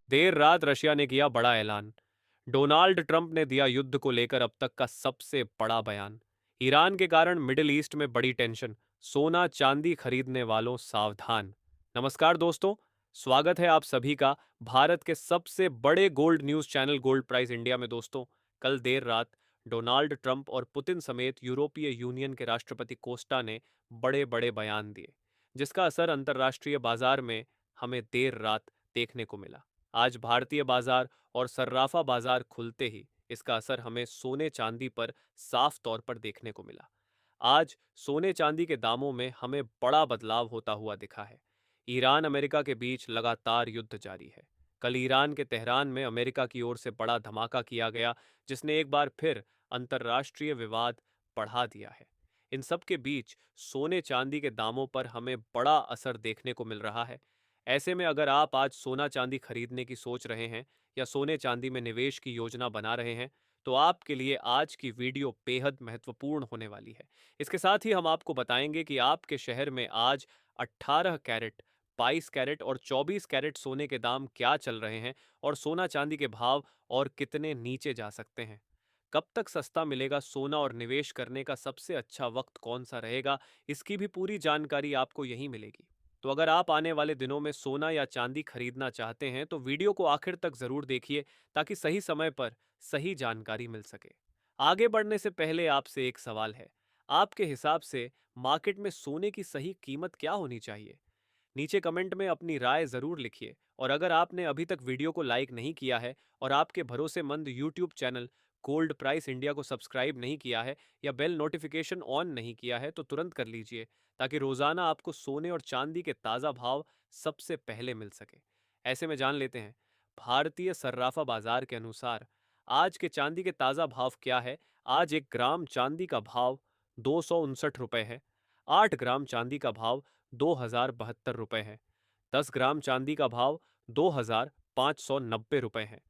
देर रात रशिया ने किया बड़ा ऐलान। डोनाल्ड ट्रंप ने दिया युद्ध को लेकर अब तक का सबसे बड़ा बयान। ईरान के कारण मिडिल ईस्ट में बड़ी टेंशन। सोना चांदी खरीदने वालों सावधान। नमस्कार दोस्तों, स्वागत है आप सभी का भारत के सबसे बड़े gold news channel gold price India में। दोस्तों, कल देर रात डोनाल्ड ट्रंप और पुतिन समेत यूरोपीय यूनियन के राष्ट्रपति कोस्टा ने बड़े बड़े बयान दिए, जिसका असर अंतर्राष्ट्रीय बाजार में हमें देर रात देखने को मिला। आज भारतीय बाजार और सर्राफा बाजार खुलते ही इसका असर हमें सोने चांदी पर साफ तौर पर देखने को मिला। आज सोने चांदी के दामों में हमें बड़ा बदलाव होता हुआ दिखा है। ईरान अमेरिका के बीच लगातार युद्ध जारी है। कल ईरान के तेहरान में अमेरिका की ओर से बड़ा धमाका किया गया, जिसने एक बार फिर अंतर्राष्ट्रीय विवाद बढ़ा दिया है। इन सब के बीच सोने चांदी के दामों पर हमें बड़ा असर देखने को मिल रहा है। ऐसे में अगर आप आज सोना चांदी खरीदने की सोच रहे हैं या सोने चांदी में निवेश की योजना बना रहे हैं, तो आपके लिए आज की वीडियो बेहद महत्वपूर्ण होने वाली है। इसके साथ ही हम आपको बताएंगे कि आपके शहर में आज 18 कैरेट, 22 कैरेट और 24 कैरेट सोने के दाम क्या चल रहे हैं और सोना चांदी के भाव और कितने नीचे जा सकते हैं। कब तक सस्ता मिलेगा सोना और निवेश करने का सबसे अच्छा वक्त कौन सा रहेगा, इसकी भी पूरी जानकारी आपको यहीं मिलेगी। तो अगर आप आने वाले दिनों में सोना या चांदी खरीदना चाहते हैं तो वीडियो को आखिर तक जरूर देखिए, ताकि सही समय पर सही जानकारी मिल सके। आगे बढ़ने से पहले आपसे एक सवाल है। आपके हिसाब से मार्केट में सोने की सही कीमत क्या होनी चाहिए? नीचे कमेंट में अपनी राय जरूर लिखिए। और अगर आपने अभी तक वीडियो को लाइक नहीं किया है और आपके भरोसेमंद YouTube channel gold price India को सब्सक्राइब नहीं किया है या बेल नोटिफिकेशन ऑन नहीं किया है, तो तुरंत कर लीजिए, ताकि रोजाना आपको सोने और चांदी के ताज़ा भाव सबसे पहले मिल सके। ऐसे में जान लेते हैं भारतीय सर्राफा बाजार के अनुसार आज के चांदी के ताज़ा भाव क्या है। आज 1 ग्राम चांदी का भाव 259 रुपये है। 8 ग्राम चांदी का भाव 2072 रुपये है। 10 ग्राम चांदी का भाव 2590 रुपये है।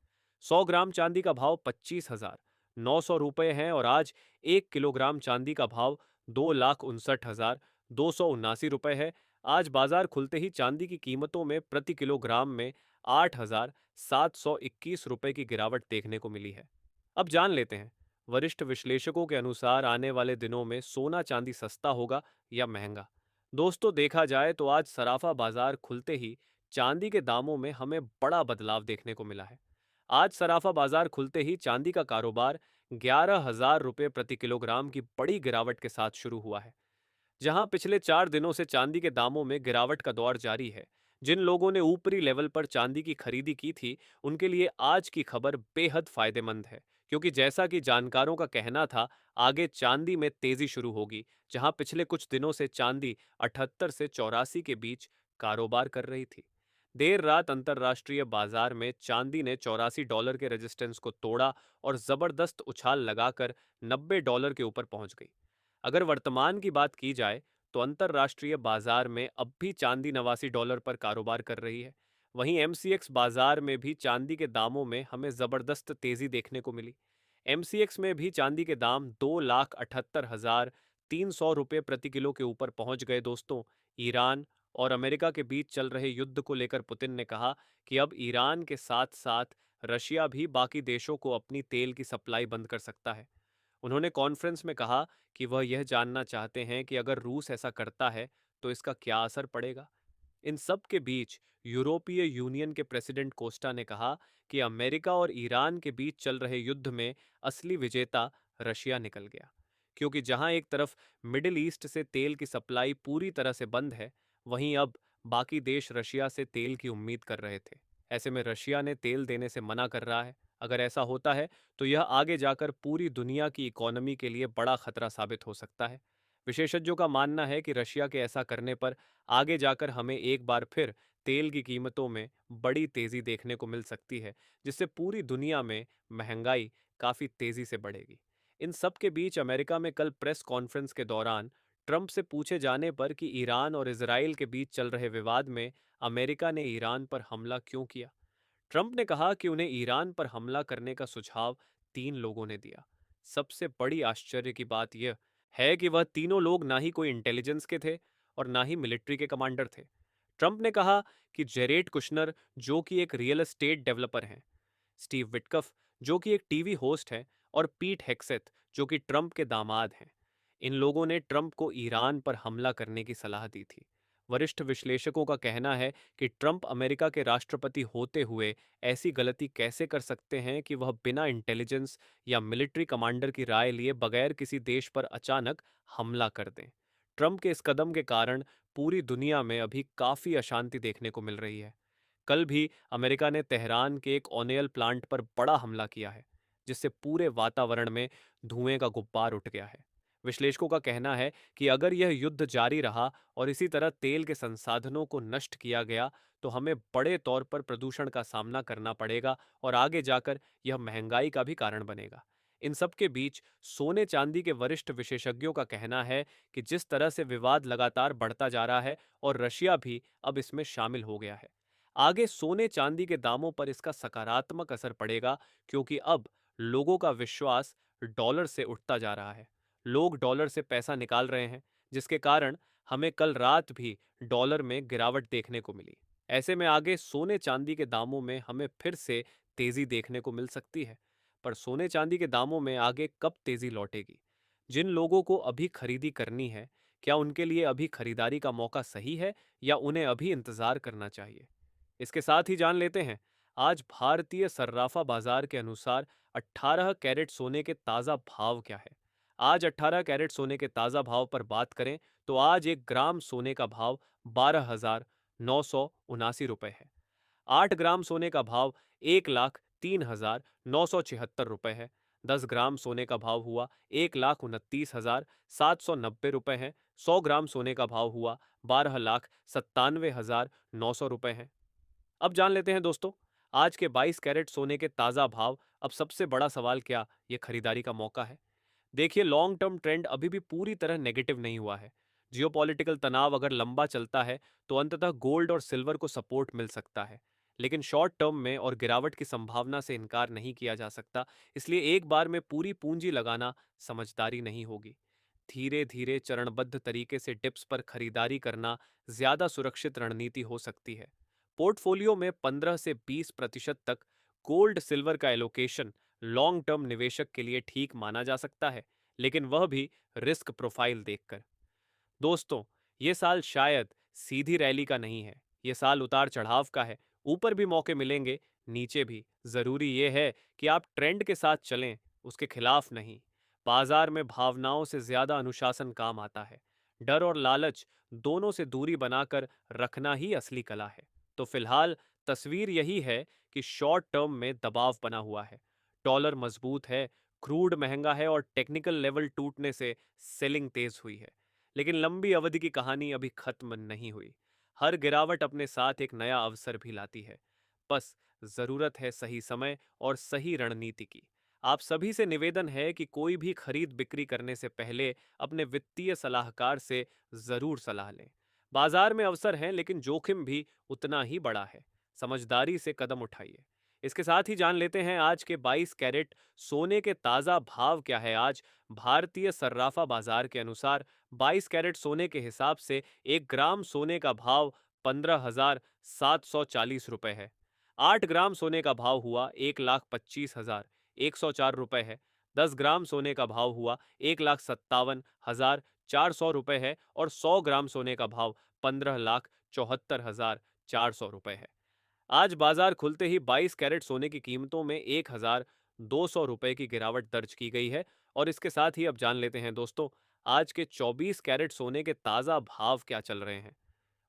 100 ग्राम चांदी का भाव 25,900 रुपये है। और आज 1 किलोग्राम चांदी का भाव 2,59,279 रुपये है। आज बाजार खुलते ही चांदी की कीमतों में प्रति किलोग्राम में 8,721 रुपये की गिरावट देखने को मिली है। अब जान लेते हैं वरिष्ठ विश्लेषकों के अनुसार आने वाले दिनों में सोना चांदी सस्ता होगा या महंगा। दोस्तों, देखा जाए तो आज सराफा बाजार खुलते ही चांदी के दामों में हमें बड़ा बदलाव देखने को मिला है। आज सराफा बाजार खुलते ही चांदी का कारोबार 11,000 रुपये प्रति किलोग्राम की बड़ी गिरावट के साथ शुरू हुआ है। जहां पिछले 4 दिनों से चांदी के दामों में गिरावट का दौर जारी है, जिन लोगों ने ऊपरी लेवल पर चांदी की खरीदी की थी, उनके लिए आज की खबर बेहद फायदेमंद है, क्योंकि जैसा कि जानकारों का कहना था, आगे चांदी में तेजी शुरू होगी। जहां पिछले कुछ दिनों से चांदी 78 से 84 के बीच कारोबार कर रही थी, देर रात अंतर्राष्ट्रीय बाजार में चांदी ने $84 के रेजिस्टेंस को तोड़ा और जबरदस्त उछाल लगाकर $90 के ऊपर पहुंच गई। अगर वर्तमान की बात की जाए तो अंतर्राष्ट्रीय बाजार में अब भी चांदी $89 पर कारोबार कर रही है। वहीं एमसीएक्स बाजार में भी चांदी के दामों में हमें जबरदस्त तेजी देखने को मिली। एमसीएक्स में भी चांदी के दाम 2,78,300 रुपये प्रति किलो के ऊपर पहुंच गए। दोस्तों, ईरान और अमेरिका के बीच चल रहे युद्ध को लेकर पुतिन ने कहा कि अब ईरान के साथ साथ रशिया भी बाकी देशों को अपनी तेल की सप्लाई बंद कर सकता है। उन्होंने कॉन्फ्रेंस में कहा कि वह यह जानना चाहते हैं कि अगर रूस ऐसा करता है तो इसका क्या असर पड़ेगा। इन सब के बीच यूरोपीय यूनियन के प्रेसिडेंट कोस्टा ने कहा कि अमेरिका और ईरान के बीच चल रहे युद्ध में असली विजेता रशिया निकल गया, क्योंकि जहां एक तरफ मिडिल ईस्ट से तेल की सप्लाई पूरी तरह से बंद है, वहीं अब बाकी देश रशिया से तेल की उम्मीद कर रहे थे। ऐसे में रशिया ने तेल देने से मना कर रहा है। अगर ऐसा होता है तो यह आगे जाकर पूरी दुनिया की इकोनॉमी के लिए बड़ा खतरा साबित हो सकता है। विशेषज्ञों का मानना है कि रशिया के ऐसा करने पर आगे जाकर हमें एक बार फिर तेल की कीमतों में बड़ी तेजी देखने को मिल सकती है, जिससे पूरी दुनिया में महंगाई काफी तेजी से बढ़ेगी। इन सब के बीच अमेरिका में कल प्रेस कॉन्फ्रेंस के दौरान ट्रंप से पूछे जाने पर कि ईरान और इसराइल के बीच चल रहे विवाद में अमेरिका ने ईरान पर हमला क्यों किया, ट्रंप ने कहा कि उन्हें ईरान पर हमला करने का सुझाव 3 लोगों ने दिया। सबसे बड़ी आश्चर्य की बात यह है कि वह तीनों लोग ना ही कोई इंटेलिजेंस के थे और ना ही मिलिट्री के कमांडर थे। ट्रंप ने कहा कि जेरेड कुशनर, जो कि एक रियल एस्टेट डेवलपर हैं, स्टीव विटकफ, जो कि एक टीवी होस्ट है, और पीट हेक्सेथ, जो कि ट्रंप के दामाद हैं, इन लोगों ने ट्रंप को ईरान पर हमला करने की सलाह दी थी। वरिष्ठ विश्लेषकों का कहना है कि ट्रंप अमेरिका के राष्ट्रपति होते हुए ऐसी गलती कैसे कर सकते हैं कि वह बिना इंटेलिजेंस या मिलिट्री कमांडर की राय लिए बगैर किसी देश पर अचानक हमला कर दें। ट्रंप के इस कदम के कारण पूरी दुनिया में अभी काफ़ी अशांति देखने को मिल रही है। कल भी अमेरिका ने तेहरान के एक ऑनियल प्लांट पर बड़ा हमला किया है, जिससे पूरे वातावरण में धुएं का गुब्बार उठ गया है। विश्लेषकों का कहना है कि अगर यह युद्ध जारी रहा और इसी तरह तेल के संसाधनों को नष्ट किया गया, तो हमें बड़े तौर पर प्रदूषण का सामना करना पड़ेगा और आगे जाकर यह महंगाई का भी कारण बनेगा। इन सब के बीच सोने चांदी के वरिष्ठ विशेषज्ञों का कहना है कि जिस तरह से विवाद लगातार बढ़ता जा रहा है और रशिया भी अब इसमें शामिल हो गया है, आगे सोने चांदी के दामों पर इसका सकारात्मक असर पड़ेगा, क्योंकि अब लोगों का विश्वास डॉलर से उठता जा रहा है। लोग डॉलर से पैसा निकाल रहे हैं, जिसके कारण हमें कल रात भी डॉलर में गिरावट देखने को मिली। ऐसे में आगे सोने चांदी के दामों में हमें फिर से तेजी देखने को मिल सकती है। पर सोने चांदी के दामों में आगे कब तेजी लौटेगी, जिन लोगों को अभी खरीदी करनी है, क्या उनके लिए अभी खरीदारी का मौका सही है या उन्हें अभी इंतजार करना चाहिए? इसके साथ ही जान लेते हैं आज भारतीय सर्राफा बाजार के अनुसार 18 कैरेट सोने के ताज़ा भाव क्या है। आज 18 कैरेट सोने के ताज़ा भाव पर बात करें तो आज 1 ग्राम सोने का भाव 12,979 रुपये है। 8 ग्राम सोने का भाव 1,03,976 रुपये है। 10 ग्राम सोने का भाव हुआ 1,29,790 रुपये है। 100 ग्राम सोने का भाव हुआ 12,97,900 रुपये है। अब जान लेते हैं दोस्तों आज के 22 कैरेट सोने के ताज़ा भाव। अब सबसे बड़ा सवाल, क्या ये खरीदारी का मौका है? देखिए, लॉन्ग टर्म ट्रेंड अभी भी पूरी तरह नेगेटिव नहीं हुआ है। जियोपॉलिटिकल तनाव अगर लंबा चलता है तो अंततः गोल्ड और सिल्वर को सपोर्ट मिल सकता है, लेकिन शॉर्ट टर्म में और गिरावट की संभावना से इनकार नहीं किया जा सकता। इसलिए एक बार में पूरी पूंजी लगाना समझदारी नहीं होगी। धीरे धीरे चरणबद्ध तरीके से डिप्स पर खरीदारी करना ज्यादा सुरक्षित रणनीति हो सकती है। पोर्टफोलियो में 15 से 20% तक गोल्ड सिल्वर का एलोकेशन लॉन्ग टर्म निवेशक के लिए ठीक माना जा सकता है, लेकिन वह भी रिस्क प्रोफाइल देखकर। दोस्तों, ये साल शायद सीधी रैली का नहीं है, ये साल उतार चढ़ाव का है। ऊपर भी मौके मिलेंगे, नीचे भी। जरूरी ये है कि आप ट्रेंड के साथ चलें, उसके खिलाफ नहीं। बाजार में भावनाओं से ज्यादा अनुशासन काम आता है। डर और लालच दोनों से दूरी बनाकर रखना ही असली कला है। तो फिलहाल तस्वीर यही है कि शॉर्ट टर्म में दबाव बना हुआ है, डॉलर मजबूत है, क्रूड महंगा है और टेक्निकल लेवल टूटने से सेलिंग तेज हुई है। लेकिन लंबी अवधि की कहानी अभी खत्म नहीं हुई। हर गिरावट अपने साथ एक नया अवसर भी लाती है। बस जरूरत है सही समय और सही रणनीति की। आप सभी से निवेदन है कि कोई भी खरीद बिक्री करने से पहले अपने वित्तीय सलाहकार से जरूर सलाह लें। बाजार में अवसर हैं, लेकिन जोखिम भी उतना ही बड़ा है। समझदारी से कदम उठाइए। इसके साथ ही जान लेते हैं आज के 22 कैरेट सोने के ताज़ा भाव क्या है। आज भारतीय सर्राफा बाजार के अनुसार 22 कैरेट सोने के हिसाब से 1 ग्राम सोने का भाव 15,740 रुपये है। 8 ग्राम सोने का भाव हुआ 1,25,104 रुपये है। 10 ग्राम सोने का भाव हुआ 1,57,400 रुपये है और 100 ग्राम सोने का भाव 15,74,400 रुपये है। आज बाजार खुलते ही 22 कैरेट सोने की कीमतों में 1,200 रुपये की गिरावट दर्ज की गई है। और इसके साथ ही अब जान लेते हैं दोस्तों आज के 24 कैरेट सोने के ताज़ा भाव क्या चल रहे हैं।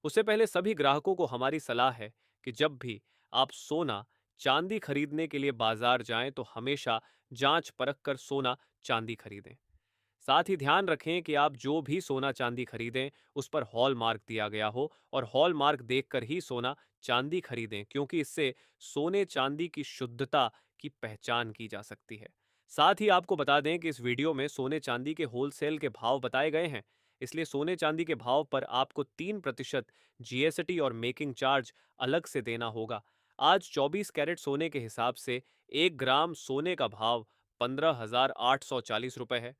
उससे पहले सभी ग्राहकों को हमारी सलाह है कि जब भी आप सोना चांदी खरीदने के लिए बाजार जाएं तो हमेशा जांच परख कर सोना चांदी खरीदें। साथ ही ध्यान रखें कि आप जो भी सोना चांदी खरीदें उस पर हॉल मार्क दिया गया हो और हॉल मार्क देखकर ही सोना चांदी खरीदें, क्योंकि इससे सोने चांदी की शुद्धता की पहचान की जा सकती है। साथ ही आपको बता दें कि इस वीडियो में सोने चांदी के होलसेल के भाव बताए गए हैं, इसलिए सोने चांदी के भाव पर आपको 3% जीएसटी और मेकिंग चार्ज अलग से देना होगा। आज 24 कैरेट सोने के हिसाब से 1 ग्राम सोने का भाव 15,840 रुपये है।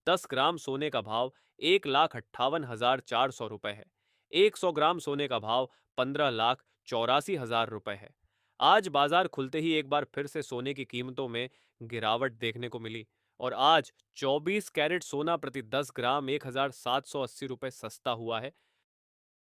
10 ग्राम सोने का भाव 1,58,400 रुपये है। 100 ग्राम सोने का भाव 15,84,000 रुपए है। आज बाजार खुलते ही एक बार फिर से सोने की कीमतों में गिरावट देखने को मिली और आज 24 कैरेट सोना प्रति 10 ग्राम 1,780 रुपए सस्ता हुआ है।